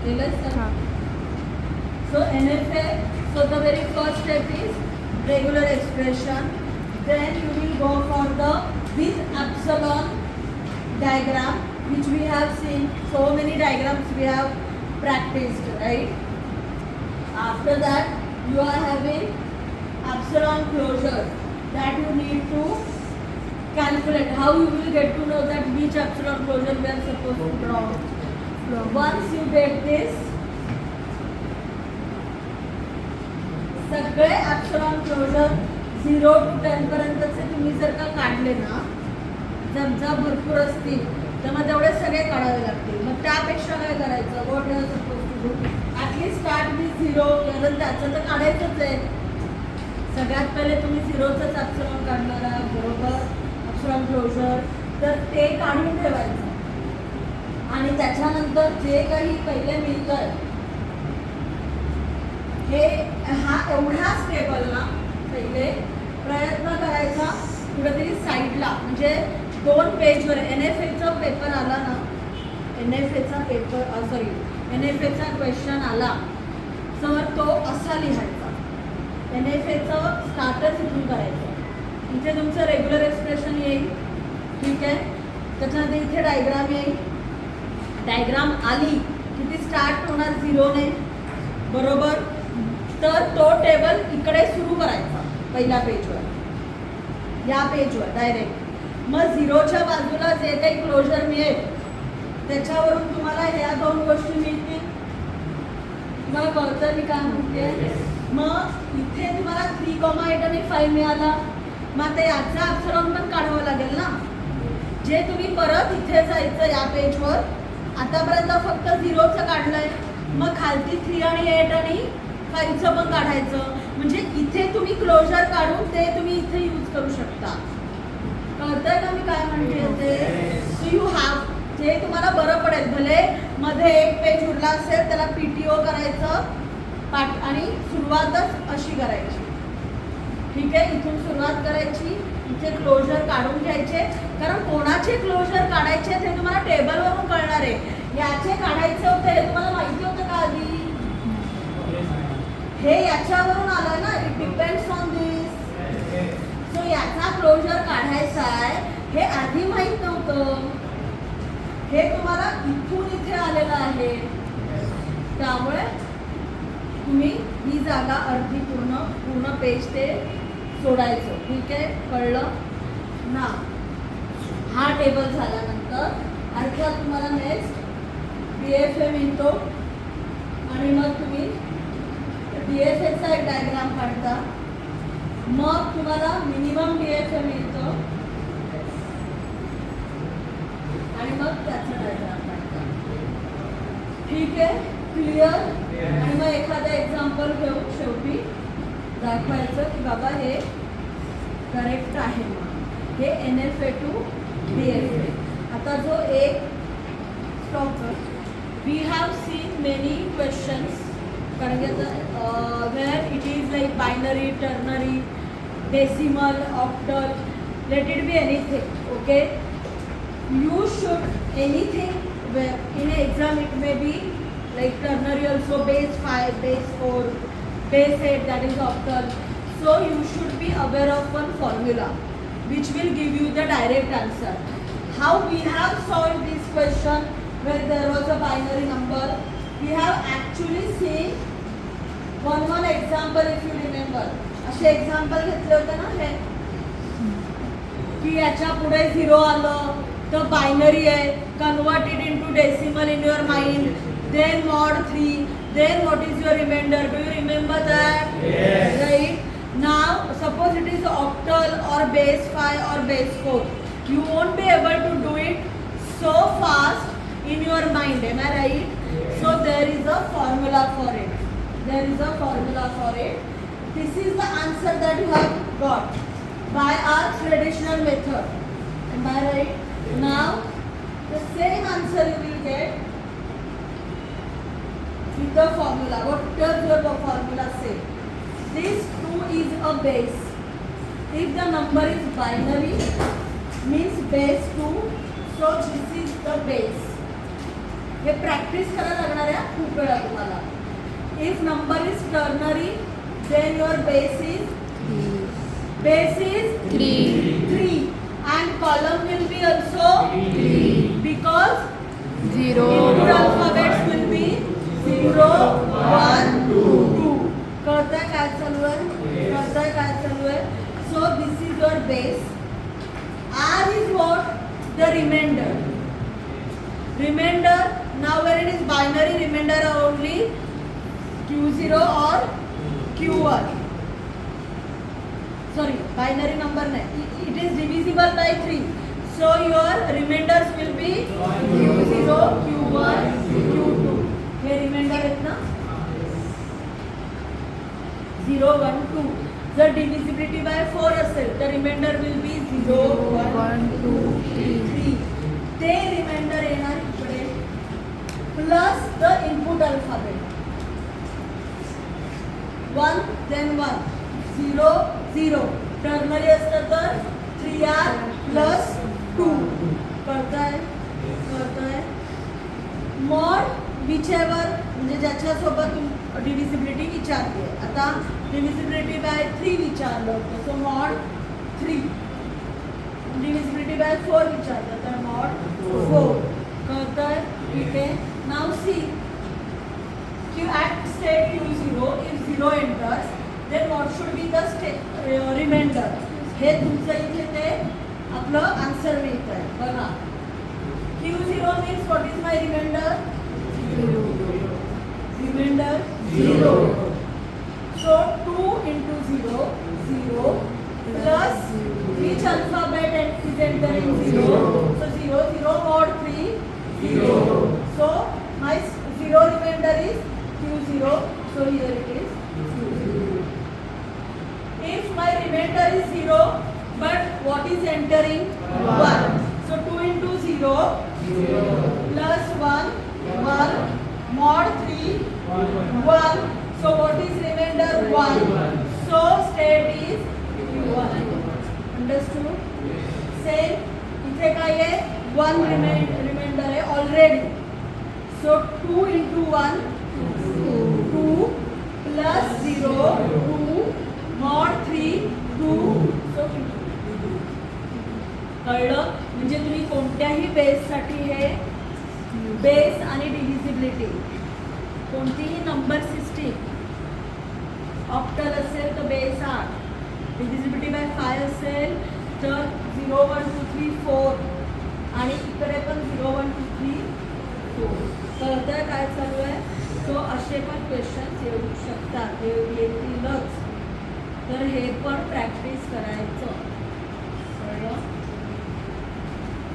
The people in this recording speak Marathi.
So NFA, so the very first step is regular expression. Then you will go for the with epsilon diagram, which we have seen. So many diagrams we have practiced, right? After that, you are having epsilon closure that you need to calculate. How you will get to know that which epsilon closure we are supposed to draw. Once you get this, सगळे epsilon closure 0 to 10 पर्यंतचे तुम्ही जर का काढले ना, जर भरपूर असतील तर मग तेवढे सगळे काढावे लागतील. मग त्यापेक्षा काय करायचं, what you are suppose to do, at least start with 0. कारण त्याचं तर काढायचंच आहे. सगळ्यात पहिले तुम्ही 0चंच epsilon काढणार आहात, बरोबर, epsilon क्लोजर. तर ते काढून ठेवायचं आणि त्याच्यानंतर जे काही पहिले मिळतं हे हा एवढ्याच टेबलला पहिले प्रयत्न करायचा कुठेतरी साईडला, म्हणजे 2 पेजवर NFAचा पेपर आला ना, NFAचा क्वेश्चन आला तर तो असा लिहायचा. NFAचं स्टार्टच इथून करायचं. इथे तुमचं रेग्युलर एक्सप्रेशन येईल, ठीक आहे. त्याच्यानंतर इथे डायग्राम येईल. डायग्राम आली की ती स्टार्ट होणार 0ने, बरोबर. तर तो टेबल इकडे सुरू करायचा पहिल्या पेजवर, या पेजवर डायरेक्ट. मग 0च्या बाजूला जे काही क्लोजर मिळेल त्याच्यावरून तुम्हाला ह्या 2 गोष्टी मिळतील. तुम्हाला कळतं मी काय म्हणते. मग इथे तुम्हाला 3,8 आणि 5 मिळाला. मग आता याचा epsilon पण काढावं लागेल ना. जे तुम्ही परत इथे जायचं या पेजवर, आतापर्यंत फक्त 0चं काढलंय, मग खालती 3 आणि 8 आणि 5चं पण काढायचं. म्हणजे इथे तुम्ही क्लोजर काढून ते तुम्ही इथे यूज करू शकता. कळतंय का मी काय म्हणते ते. सो यू हॅव, जे तुम्हाला बरं पडेल. भले मध्ये एक पेज उरला असेल त्याला PTO करायचं पाठ आणि सुरुवातच अशी करायची, ठीक आहे. इथून सुरुवात करायची, इथे क्लोजर काढून घ्यायचे. कारण कोणाचे क्लोजर काढायचे ते तुम्हाला टेबलवरून कळणार आहे. याचे काढायचे होते हे तुम्हाला माहिती होतं का आधी. हे याच्यावरून आलं ना, it depends on this. So याचा क्लोजर काढायचा आहे हे आधी माहित नव्हतं, हे तुम्हाला इथून इथे आलेलं आहे. त्यामुळे तुम्ही ही जागा अर्धी पूर्ण पेज ते सोडायचं, ठीक आहे. कळलं ना. हा टेबल झाल्यानंतर अर्थात तुम्हाला नेक्स्ट DFA मिळतो आणि मग तुम्ही DFAचा एक डायग्राम काढता. मग तुम्हाला मिनिमम DFA मिळतो आणि मग त्याचा डायग्राम काढता, ठीक आहे. क्लिअर. आणि मग एखादा एक्झाम्पल घेऊन शेवटी दाखवायचं की बाबा हे करेक्ट आहे. मग हे NFA to DFA. आता जो एक stop, we have seen many questions. कारण की where it is like binary, ternary, decimal, octal, let it be anything, okay. You should anything in exam, it may be like ternary also, base 5, base 4, base 8, that is octal. So you should be aware of one formula which will give you the direct answer. How we have solved this question where there was a binary number. We have actually seen one example, if you remember. असे example घेतले होते ना हे, की याच्या पुढे 0 आलं तर बायनरी आहे, convert it into decimal in your mind. Then mod 3, then what is your remainder? Do you remember that? Yes. Right? Now, suppose it is octal or base 5 or base 4. You won't be able to do it so fast in your mind. Am I right? Yes. So there is a formula for it. There is a formula for it. This is the answer that you have got by our traditional method. Am I right? Now, the same answer you will get with the formula. What does your formula say? This 2 is a base. If the number is binary, means base 2. So this is the base. हे प्रॅक्टिस करायला लागणार आहे खूप खूप वेळा तुम्हाला. If number is ternary then your base is 3 and column will be also 3 because 0 input alphabets will be 0 1 2. कळतंय काय चालू आहे? So this is your base. R is what? The remainder. Now when it is binary, remainder are only Q0 or Q1. Sorry, binary number nahi. It is divisible by 3. So your remainders will be Q0, Q1, Q2. हे remainder आहेत ना? 0, 1, 2. जर divisibility by 4 असेल तर remainder will be 0, 1, 2, 3. ते remainder येणार इकडे plus the input alphabet. 1 then 1 0 0. Ternary असतं तर 3R plus 2. कळतंय? मॉड विचेवर म्हणजे ज्याच्यासोबत डिव्हिजिबिलिटी विचारते. आता डिव्हिजिबिलिटी बाय 3 विचारलं होतं, सो मॉड 3. डिव्हिजिबिलिटी बाय 4 विचारलं तर मॉड 4. कळतंय? ठीक आहे. नाव C Q at state Q0 if 0 enters then what should be the remainder. हे तुमचं इथे ते आपलं आन्सर मिळत आहे बघा. Q0 means what is my remainder? 0. So 2 into 0 0 plus which alphabet is entering 0? So 0 0 mod 3 0. So my 0 remainder is Q0. So here it is. If my remainder is 0, but what is entering? 1. So 2 into 0 plus 1, 1, mod 3, 1. So what is remainder? 1. So state is 1. Understood? Same. इथे काय आहे? 1 remainder आहे already. So 2 into 1, 2 plus 0, 2. mod 3 2. So कळलं? म्हणजे तुम्ही कोणत्याही बेससाठी हे बेस आणि डिव्हिजिबिलिटी कोणतीही नंबर सिस्टीम ऑक्टल असेल तर बेस 8, डिव्हिजिबिलिटी बाय 5 असेल तर 0 1 2 3 4 आणि इकडे पण 0 1 2 3 4. कळतंय काय चालू आहे? सो असे पण क्वेश्चन्स येऊ शकतात, येतीलच. तर हे पण प्रॅक्टिस करायचं.